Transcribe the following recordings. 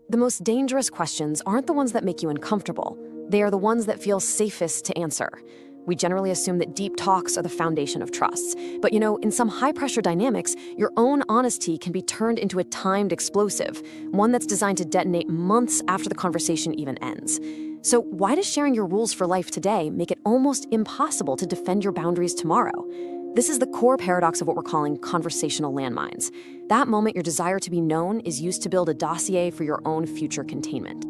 The most dangerous questions aren't the ones that make you uncomfortable. They are the ones that feel safest to answer. We generally assume that deep talks are the foundation of trust. But in some high-pressure dynamics, your own honesty can be turned into a timed explosive, one that's designed to detonate months after the conversation even ends. So why does sharing your rules for life today make it almost impossible to defend your boundaries tomorrow? This is the core paradox of what we're calling conversational landmines. That moment your desire to be known is used to build a dossier for your own future containment.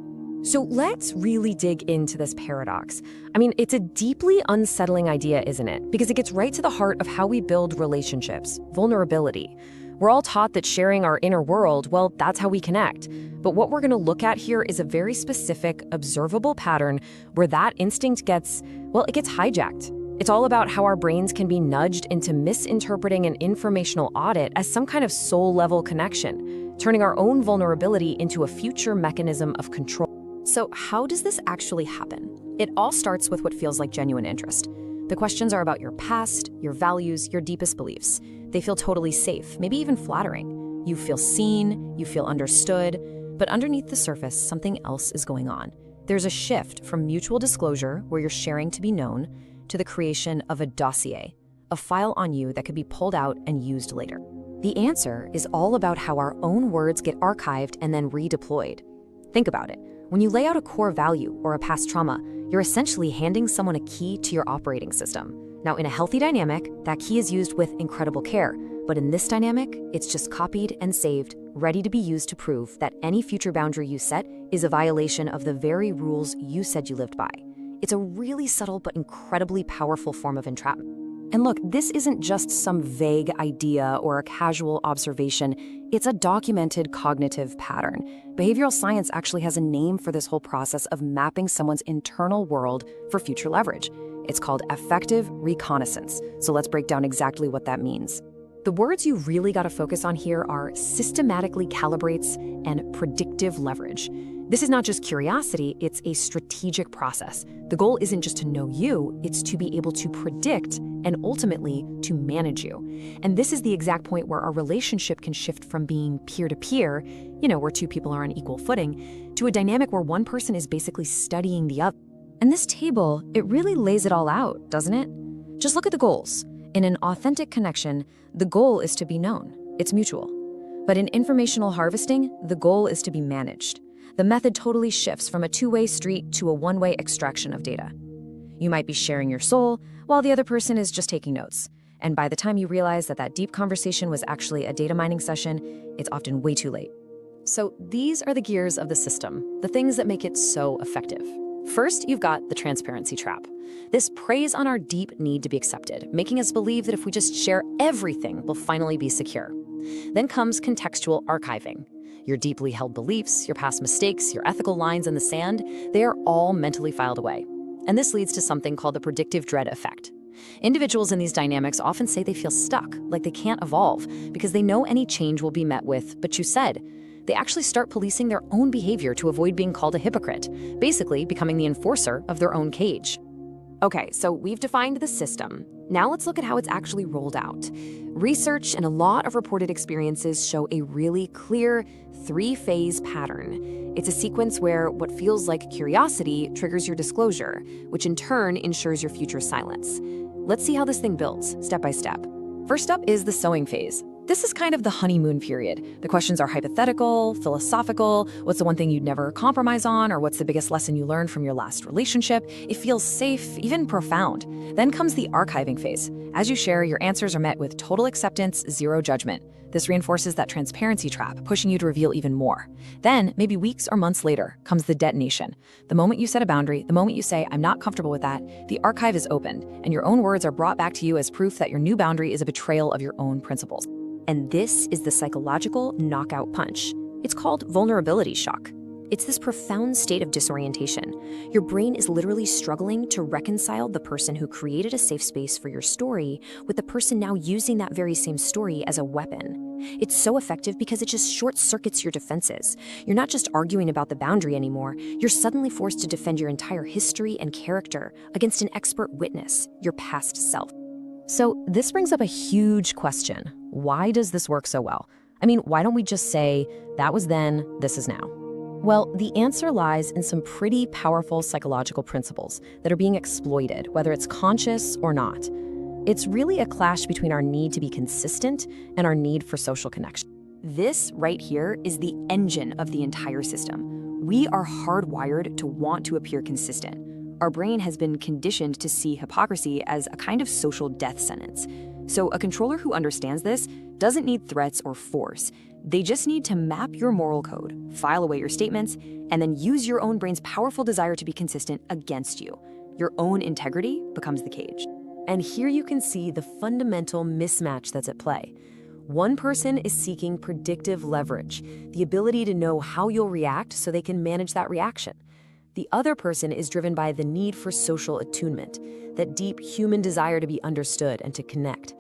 So let's really dig into this paradox. It's a deeply unsettling idea, isn't it? Because it gets right to the heart of how we build relationships, vulnerability. We're all taught that sharing our inner world, well, that's how we connect. But what we're going to look at here is a very specific, observable pattern where that instinct gets hijacked. It's all about how our brains can be nudged into misinterpreting an informational audit as some kind of soul-level connection, turning our own vulnerability into a future mechanism of control. So how does this actually happen? It all starts with what feels like genuine interest. The questions are about your past, your values, your deepest beliefs. They feel totally safe, maybe even flattering. You feel seen, you feel understood, but underneath the surface, something else is going on. There's a shift from mutual disclosure, where you're sharing to be known, to the creation of a dossier, a file on you that could be pulled out and used later. The answer is all about how our own words get archived and then redeployed. Think about it. When you lay out a core value or a past trauma, you're essentially handing someone a key to your operating system. Now, in a healthy dynamic, that key is used with incredible care. But in this dynamic, it's just copied and saved, ready to be used to prove that any future boundary you set is a violation of the very rules you said you lived by. It's a really subtle but incredibly powerful form of entrapment. And look, this isn't just some vague idea or a casual observation. It's a documented cognitive pattern. Behavioral science actually has a name for this whole process of mapping someone's internal world for future leverage. It's called affective reconnaissance. So let's break down exactly what that means. The words you really got to focus on here are systematically calibrates and predictive leverage. This is not just curiosity, it's a strategic process. The goal isn't just to know you, it's to be able to predict and ultimately to manage you. And this is the exact point where our relationship can shift from being peer-to-peer, where two people are on equal footing, to a dynamic where one person is basically studying the other. And this table, it really lays it all out, doesn't it? Just look at the goals. In an authentic connection, the goal is to be known. It's mutual. But in informational harvesting, the goal is to be managed. The method totally shifts from a two-way street to a one-way extraction of data. You might be sharing your soul, while the other person is just taking notes. And by the time you realize that that deep conversation was actually a data mining session, it's often way too late. So these are the gears of the system, the things that make it so effective. First, you've got the transparency trap. This preys on our deep need to be accepted, making us believe that if we just share everything, we'll finally be secure. Then comes contextual archiving. Your deeply held beliefs, your past mistakes, your ethical lines in the sand, they are all mentally filed away. And this leads to something called the predictive dread effect. Individuals in these dynamics often say they feel stuck, like they can't evolve, because they know any change will be met with, "but you said." They actually start policing their own behavior to avoid being called a hypocrite, basically becoming the enforcer of their own cage. Okay, so we've defined the system. Now let's look at how it's actually rolled out. Research and a lot of reported experiences show a really clear three-phase pattern. It's a sequence where what feels like curiosity triggers your disclosure, which in turn ensures your future silence. Let's see how this thing builds, step by step. First up is the sowing phase. This is kind of the honeymoon period. The questions are hypothetical, philosophical. What's the one thing you'd never compromise on? Or what's the biggest lesson you learned from your last relationship? It feels safe, even profound. Then comes the archiving phase. As you share, your answers are met with total acceptance, zero judgment. This reinforces that transparency trap, pushing you to reveal even more. Then, maybe weeks or months later, comes the detonation. The moment you set a boundary, the moment you say, "I'm not comfortable with that," the archive is opened, and your own words are brought back to you as proof that your new boundary is a betrayal of your own principles. And this is the psychological knockout punch. It's called vulnerability shock. It's this profound state of disorientation. Your brain is literally struggling to reconcile the person who created a safe space for your story with the person now using that very same story as a weapon. It's so effective because it just short-circuits your defenses. You're not just arguing about the boundary anymore. You're suddenly forced to defend your entire history and character against an expert witness, your past self. So this brings up a huge question. Why does this work so well? Why don't we just say, that was then, this is now? Well, the answer lies in some pretty powerful psychological principles that are being exploited, whether it's conscious or not. It's really a clash between our need to be consistent and our need for social connection. This right here is the engine of the entire system. We are hardwired to want to appear consistent. Our brain has been conditioned to see hypocrisy as a kind of social death sentence. So a controller who understands this doesn't need threats or force. They just need to map your moral code, file away your statements, and then use your own brain's powerful desire to be consistent against you. Your own integrity becomes the cage. And here you can see the fundamental mismatch that's at play. One person is seeking predictive leverage, the ability to know how you'll react so they can manage that reaction. The other person is driven by the need for social attunement, that deep human desire to be understood and to connect.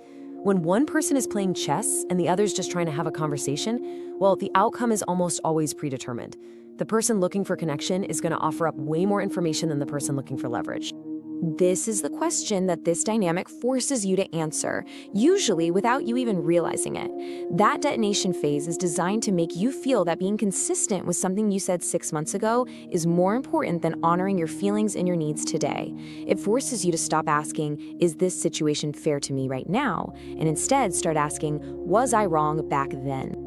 When one person is playing chess and the other's just trying to have a conversation, well, the outcome is almost always predetermined. The person looking for connection is going to offer up way more information than the person looking for leverage. This is the question that this dynamic forces you to answer, usually without you even realizing it. That detonation phase is designed to make you feel that being consistent with something you said 6 months ago is more important than honoring your feelings and your needs today. It forces you to stop asking, is this situation fair to me right now? And instead start asking, was I wrong back then?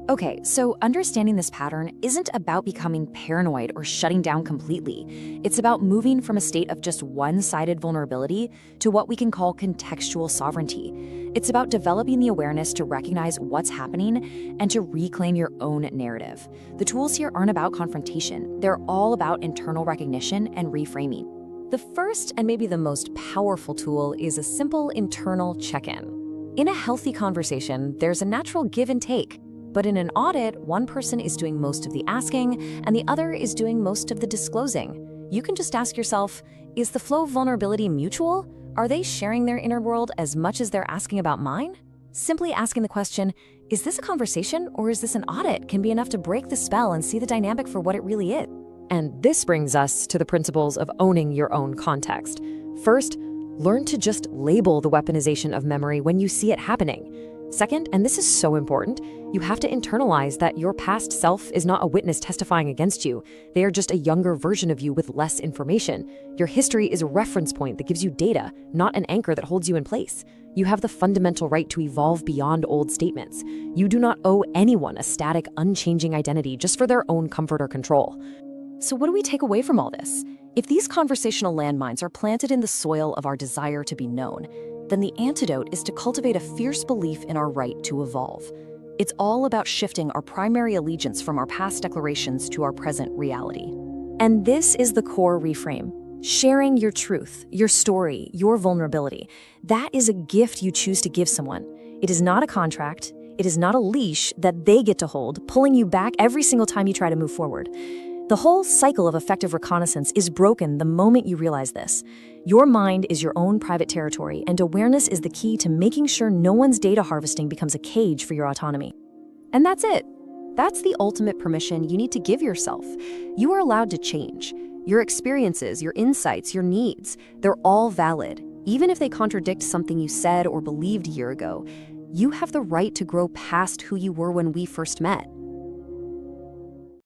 Okay, so understanding this pattern isn't about becoming paranoid or shutting down completely. It's about moving from a state of just one-sided vulnerability to what we can call contextual sovereignty. It's about developing the awareness to recognize what's happening and to reclaim your own narrative. The tools here aren't about confrontation. They're all about internal recognition and reframing. The first and maybe the most powerful tool is a simple internal check-in. In a healthy conversation, there's a natural give and take. But in an audit, one person is doing most of the asking and the other is doing most of the disclosing. You can just ask yourself, is the flow of vulnerability mutual? Are they sharing their inner world as much as they're asking about mine? Simply asking the question, is this a conversation or is this an audit, can be enough to break the spell and see the dynamic for what it really is. And this brings us to the principles of owning your own context. First, learn to just label the weaponization of memory when you see it happening. Second, and this is so important, you have to internalize that your past self is not a witness testifying against you. They are just a younger version of you with less information. Your history is a reference point that gives you data, not an anchor that holds you in place. You have the fundamental right to evolve beyond old statements. You do not owe anyone a static, unchanging identity just for their own comfort or control. So what do we take away from all this? If these conversational landmines are planted in the soil of our desire to be known, then the antidote is to cultivate a fierce belief in our right to evolve. It's all about shifting our primary allegiance from our past declarations to our present reality. And this is the core reframe. Sharing your truth, your story, your vulnerability. That is a gift you choose to give someone. It is not a contract. It is not a leash that they get to hold, pulling you back every single time you try to move forward. The whole cycle of affective reconnaissance is broken the moment you realize this. Your mind is your own private territory, and awareness is the key to making sure no one's data harvesting becomes a cage for your autonomy. And that's it. That's the ultimate permission you need to give yourself. You are allowed to change. Your experiences, your insights, your needs, they're all valid. Even if they contradict something you said or believed a year ago, you have the right to grow past who you were when we first met.